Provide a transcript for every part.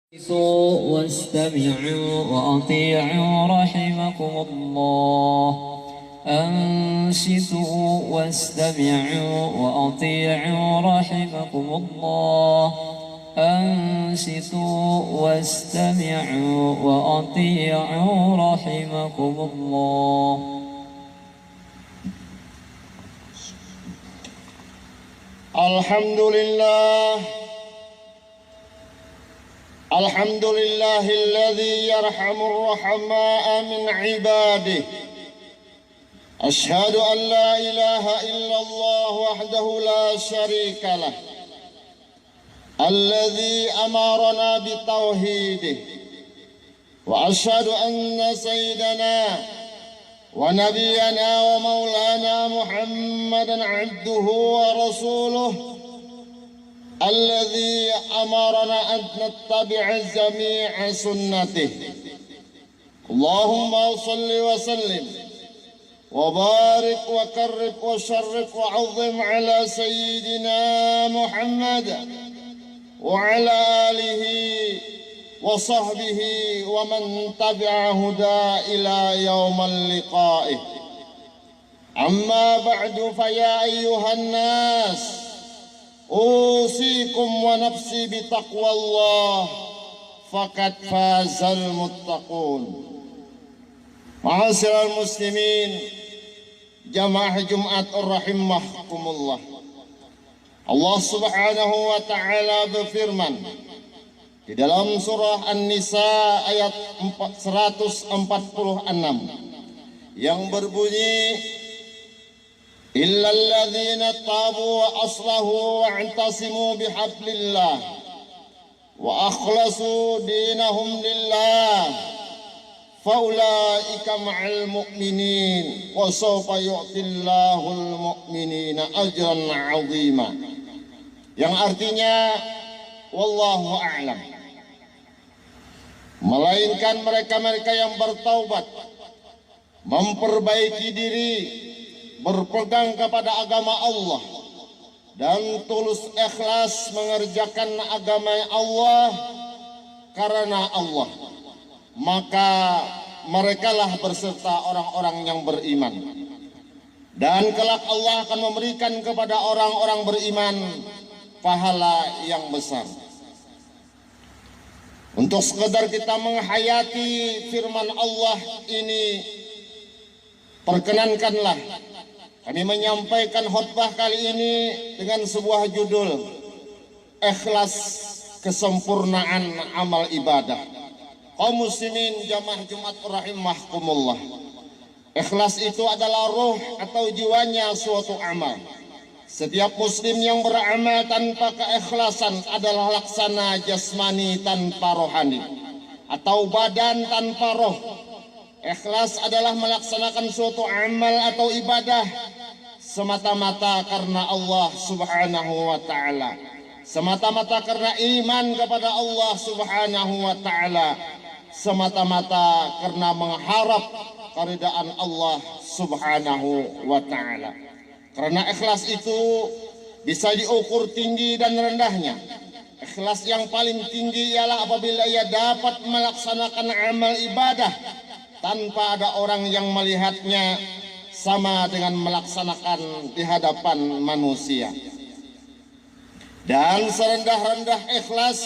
واستمعوا وأطيعوا رحمكم الله. أنصتوا واستمعوا وأطيعوا رحمكم الله. أنصتوا واستمعوا وأطيعوا رحمكم الله. الحمد لله الذي يرحم الرحماء من عباده. أشهد أن لا إله إلا الله وحده لا شريك له، الذي أمرنا بتوحيده. وأشهد أن سيدنا ونبينا ومولانا محمدا عبده ورسوله، الذي أمرنا أن نتبع جميع سنته. اللهم صل وسلم وبارك وكرم وشرف وعظم على سيدنا محمد وعلى آله وصحبه ومن تبع هداه إلى يوم اللقاء. أما بعد، فيا أيها الناس، أوصيكم ونفسي بتقوى الله، فقد فاز المتقون. Ma'asyiral muslimin, jamaah Jumat rahimakumullah. Allah Subhanahu wa taala berfirman di dalam surah An-Nisa ayat 146 yang berbunyi, illal ladzina tabu wa aslahu wa i'tasimu bihablillah wa akhlasu dinahum lillah faulaika ma'al mu'minin wa sawfa yu'tillahul mu'minina ajran 'azima, yang artinya wallahu a'lam, melainkan mereka-mereka yang bertaubat, memperbaiki diri, berpegang kepada agama Allah dan tulus ikhlas mengerjakan agama Allah karena Allah, maka merekalah berserta orang-orang yang beriman. Dan kelak Allah akan memberikan kepada orang-orang beriman pahala yang besar. Untuk sekedar kita menghayati firman Allah ini, perkenankanlah kami menyampaikan khutbah kali ini dengan sebuah judul, Ikhlas Kesempurnaan Amal Ibadah. Kaum muslimin jamaah Jumat rahimakumullah, ikhlas itu adalah roh atau jiwanya suatu amal. Setiap muslim yang beramal tanpa keikhlasan adalah laksana jasmani tanpa rohani, atau badan tanpa roh. Ikhlas adalah melaksanakan suatu amal atau ibadah semata-mata karena Allah Subhanahu wa taala, semata-mata karena iman kepada Allah Subhanahu wa taala, semata-mata karena mengharap keridaan Allah Subhanahu wa taala. Karena ikhlas itu bisa diukur tinggi dan rendahnya. Ikhlas yang paling tinggi ialah apabila ia dapat melaksanakan amal ibadah tanpa ada orang yang melihatnya, sama dengan melaksanakan di hadapan manusia. Dan serendah-rendah ikhlas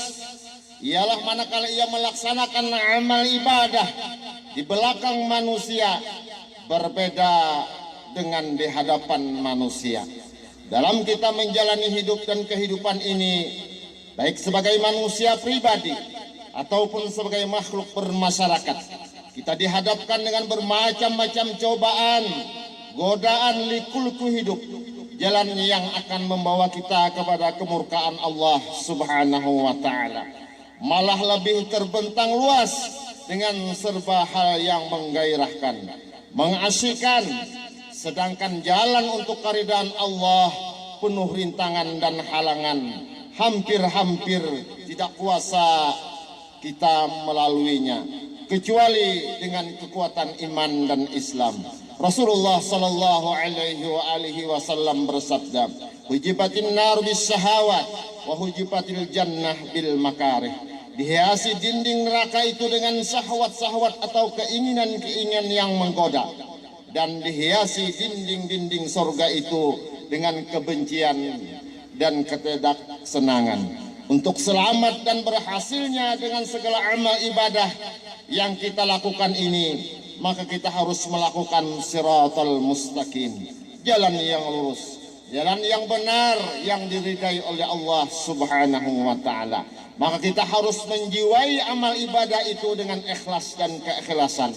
ialah manakala ia melaksanakan amal ibadah di belakang manusia, berbeda dengan di hadapan manusia. Dalam kita menjalani hidup dan kehidupan ini, baik sebagai manusia pribadi ataupun sebagai makhluk bermasyarakat, kita dihadapkan dengan bermacam-macam cobaan, godaan likulku hidup, jalan yang akan membawa kita kepada kemurkaan Allah Subhanahu wa taala. Malah lebih terbentang luas dengan serba hal yang menggairahkan, mengasyikkan, sedangkan jalan untuk keridaan Allah penuh rintangan dan halangan. Hampir-hampir tidak kuasa kita melaluinya, kecuali dengan kekuatan iman dan Islam. Rasulullah sallallahu alaihi wasallam bersabda, "Hujibatin nar bis syahawat wa hujibatil jannah bil makarih." Dihiasi dinding neraka itu dengan syahwat-syahwat atau keinginan-keinginan yang menggoda. Dan dihiasi dinding-dinding surga itu dengan kebencian dan ketidaksenangan. Untuk selamat dan berhasilnya dengan segala amal ibadah yang kita lakukan ini, maka kita harus melakukan siratal mustaqim, jalan yang lurus, jalan yang benar yang diridai oleh Allah Subhanahu wa taala. Maka kita harus menjiwai amal ibadah itu dengan ikhlas dan keikhlasan.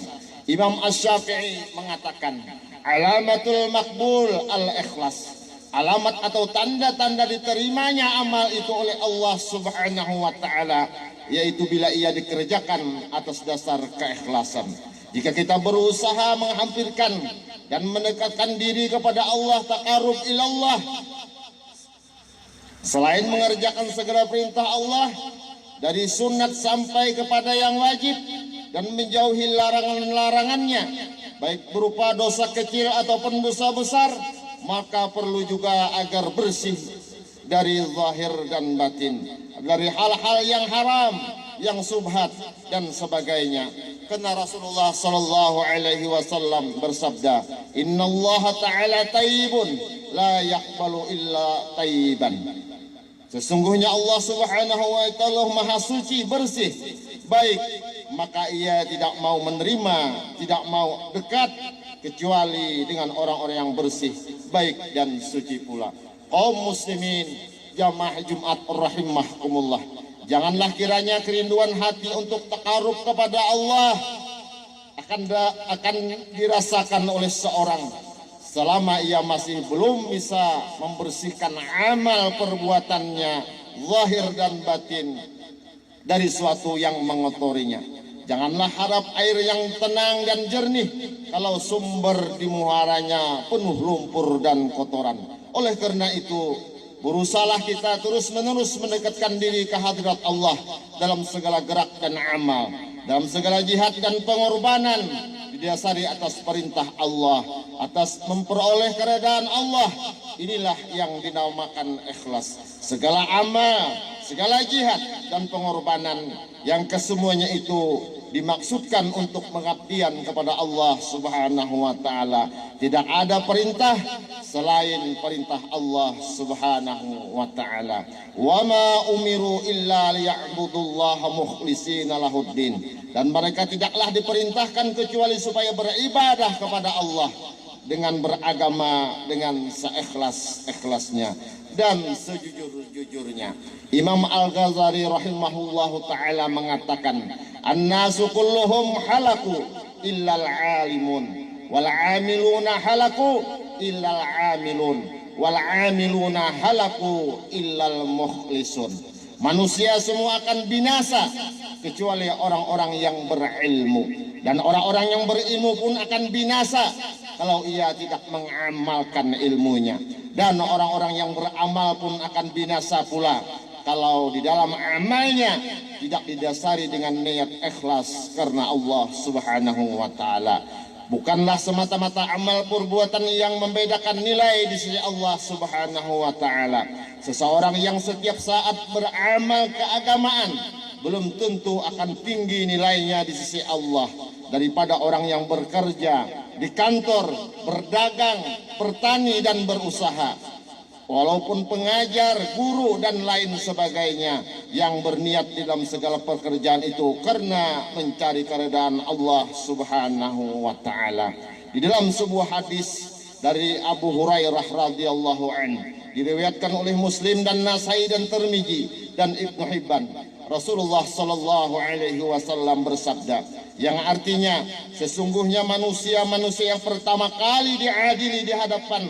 Imam Asy-Syafi'i mengatakan, alamatul makbul al-ikhlas. Alamat atau tanda-tanda diterimanya amal itu oleh Allah Subhanahu wa taala, yaitu bila ia dikerjakan atas dasar keikhlasan. Jika kita berusaha menghampirkan dan mendekatkan diri kepada Allah, taqarrub ilallah, selain mengerjakan segala perintah Allah dari sunat sampai kepada yang wajib dan menjauhi larangan-larangannya, baik berupa dosa kecil ataupun dosa besar, maka perlu juga agar bersih dari zahir dan batin, dari hal-hal yang haram, yang subhat dan sebagainya. Karena Rasulullah sallallahu alaihi wasallam bersabda, "Innallaha ta'ala tayyibun la yaqbalu illa tayyiban." Sesungguhnya Allah Subhanahu wa taala Maha suci, bersih, baik, maka ia tidak mau menerima, tidak mau dekat kecuali dengan orang-orang yang bersih, baik dan suci pula. Kaum muslimin jamaah Jumat rahimahkumullah, janganlah kiranya kerinduan hati untuk takarub kepada Allah akan dirasakan oleh seorang selama ia masih belum bisa membersihkan amal perbuatannya zahir dan batin dari suatu yang mengotorinya. Janganlah harap air yang tenang dan jernih kalau sumber di muaranya penuh lumpur dan kotoran. Oleh karena itu, berusahalah kita terus-menerus mendekatkan diri ke hadirat Allah dalam segala gerak dan amal, dalam segala jihad dan pengorbanan, didasari atas perintah Allah, atas memperoleh keredaan Allah. Inilah yang dinamakan ikhlas. Segala amal, segala jihad dan pengorbanan yang kesemuanya itu dimaksudkan untuk pengabdian kepada Allah Subhanahu wa taala. Tidak ada perintah selain perintah Allah Subhanahu wa taala. Wa ma umiru illa liya'budullaha mukhlishina lahuddin. Dan mereka tidaklah diperintahkan kecuali supaya beribadah kepada Allah dengan beragama dengan seikhlas-ikhlasnya dan sejujur-jujurnya. Imam Al-Ghazali rahimahullahu taala mengatakan, "An-nasu kulluhum halaku illal alimun wal amiluna halaku illal amilun wal amiluna halaku illal mukhlisun." Manusia semua akan binasa kecuali orang-orang yang berilmu, dan orang-orang yang berilmu pun akan binasa kalau ia tidak mengamalkan ilmunya, dan orang-orang yang beramal pun akan binasa pula kalau di dalam amalnya tidak didasari dengan niat ikhlas karena Allah Subhanahu wa taala. Bukanlah semata-mata amal perbuatan yang membedakan nilai di sisi Allah Subhanahu wa taala. Seseorang yang setiap saat beramal keagamaan belum tentu akan tinggi nilainya di sisi Allah daripada orang yang bekerja di kantor, berdagang, bertani dan berusaha. Walaupun pengajar, guru dan lain sebagainya yang berniat dalam segala pekerjaan itu karena mencari keridhaan Allah Subhanahu wa taala. Di dalam sebuah hadis dari Abu Hurairah radhiyallahu anhu, diriwayatkan oleh Muslim dan Nasai dan Tirmizi dan Ibnu Hibban, Rasulullah sallallahu alaihi wasallam bersabda, yang artinya sesungguhnya manusia yang pertama kali diadili di hadapan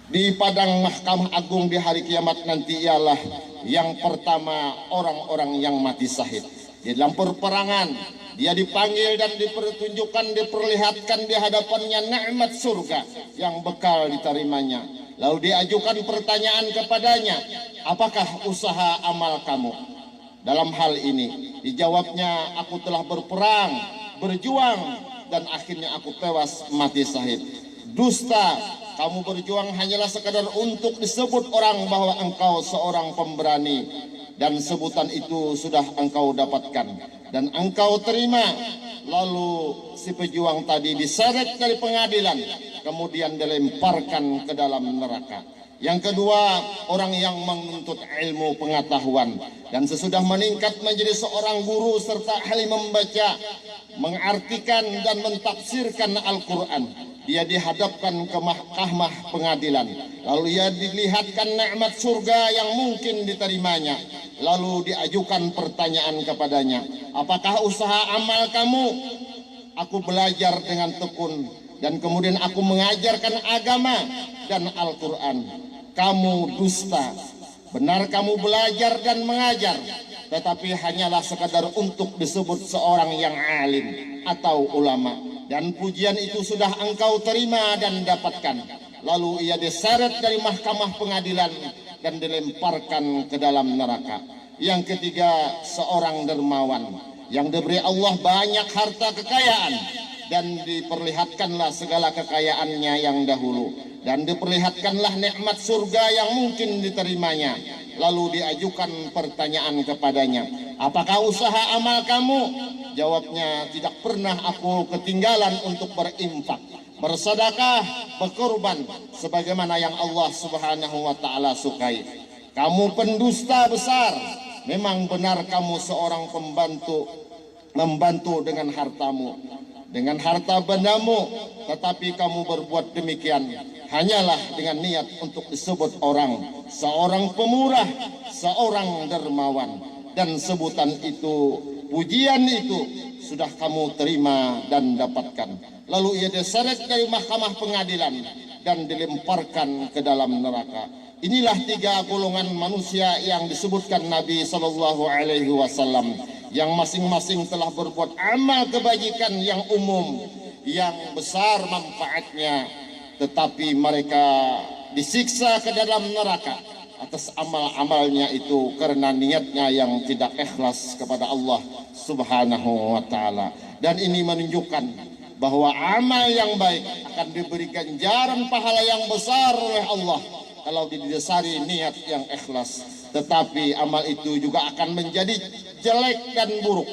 di padang mahkamah agung di hari kiamat nanti ialah yang pertama orang-orang yang mati syahid. Di dalam perperangan dia dipanggil dan dipertunjukkan, diperlihatkan di hadapannya nikmat surga yang bekal diterimanya. Lalu diajukan pertanyaan kepadanya, apakah usaha amal kamu dalam hal ini? Dijawabnya, aku telah berperang, berjuang, dan akhirnya aku tewas mati syahid. Dusta, kamu berjuang hanyalah sekadar untuk disebut orang bahwa engkau seorang pemberani. dan sebutan itu sudah engkau dapatkan dan engkau terima. Lalu si pejuang tadi diseret dari pengadilan, kemudian dilemparkan ke dalam neraka. Yang kedua, orang yang menuntut ilmu pengetahuan dan sesudah meningkat menjadi seorang guru serta ahli membaca, mengartikan dan mentafsirkan Al-Quran. Dia dihadapkan ke mahkamah pengadilan, lalu ia dilihatkan nikmat surga yang mungkin diterimanya. Lalu diajukan pertanyaan kepadanya, apakah usaha amal kamu? Aku belajar dengan tekun dan kemudian aku mengajarkan agama dan Al-Quran. Kamu dusta. Benar kamu belajar dan mengajar, tetapi hanyalah sekadar untuk disebut seorang yang alim atau ulama. Dan pujian itu sudah engkau terima dan dapatkan. Lalu ia diseret dari mahkamah pengadilan dan dilemparkan ke dalam neraka. Yang ketiga, seorang dermawan yang diberi Allah banyak harta kekayaan dan diperlihatkanlah segala kekayaannya yang dahulu dan diperlihatkanlah nikmat surga yang mungkin diterimanya. Lalu diajukan pertanyaan kepadanya, apakah usaha amal kamu? Jawabnya, tidak pernah aku ketinggalan untuk berinfak, bersedekah, berkorban sebagaimana yang Allah Subhanahu wa taala sukai. Kamu pendusta besar. Memang benar kamu seorang membantu dengan hartamu, dengan harta bendamu, tetapi kamu berbuat demikian hanyalah dengan niat untuk disebut orang, seorang pemurah, seorang dermawan. Dan sebutan itu, pujian itu sudah kamu terima dan dapatkan. Lalu ia diseret dari mahkamah pengadilan dan dilemparkan ke dalam neraka. Inilah tiga golongan manusia yang disebutkan Nabi Sallallahu Alaihi Wasallam, yang masing-masing telah berbuat amal kebajikan yang umum, yang besar manfaatnya, tetapi mereka disiksa ke dalam neraka atas amal-amalnya itu karena niatnya yang tidak ikhlas kepada Allah Subhanahu wa taala. Dan ini menunjukkan bahwa amal yang baik akan diberi ganjaran pahala yang besar oleh Allah kalau didasari niat yang ikhlas. Tetapi amal itu juga akan menjadi jelek dan buruk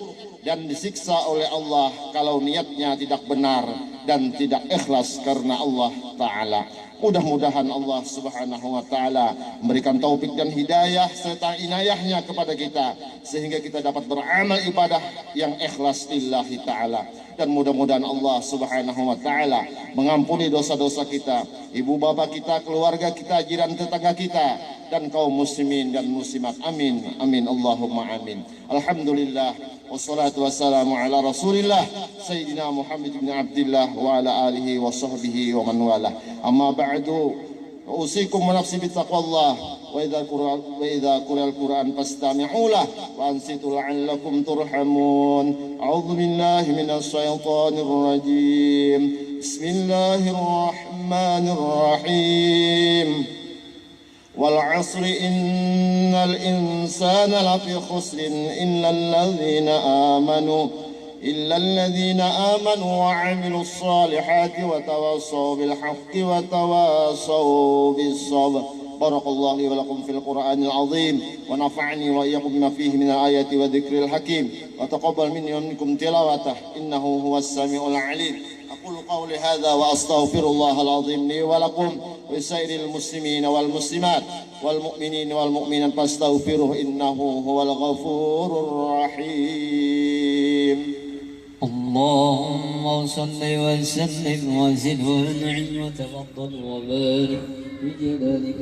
dan disiksa oleh Allah kalau niatnya tidak benar dan tidak ikhlas karena Allah Ta'ala. Mudah-mudahan Allah Subhanahu wa taala memberikan taufik dan hidayah serta inayahnya kepada kita sehingga kita dapat beramal ibadah yang ikhlas lillahi taala. Dan mudah-mudahan Allah Subhanahu wa taala mengampuni dosa-dosa kita, ibu bapak kita, keluarga kita, jiran tetangga kita, dan kaum muslimin dan muslimat. Amin. Amin. Allahumma amin. Alhamdulillah. Wassalatu wassalamu ala rasulillah Sayyidina Muhammad bin Abdillah wa ala alihi wa sahbihi wa man wala. Amma ba'du, usikum wa nafsi bittaqwallah wa idza quri'a al-Qur'an fastami'u lahu wa ansitu la'allakum turhamun. A'udzu billahi minasy syaithanir rajim. Bismillahirrahmanirrahim. Wal 'asri innal insana lafi khusrin illa alladhina amanu wa 'amilus salihati wa tawassaw bil haqqi wa tawassaw bis sabr. Barakallahu li wa lakum fil Qur'anil 'azim wa nafa'ani wa iyyakum bima fihi minal ayati wa dzikril hakim wa taqabbal minni wa minkum tilawatah innahu huwas samiul 'alim. أقول قولي هذا وأستغفر الله العظيم لي ولكم ولسائر المسلمين والمسلمات والمؤمنين والمؤمنات فاستغفروه إنه هو الغفور الرحيم. اللهم صل وسلم وزد وانعم وتفضل وبارك بجلالك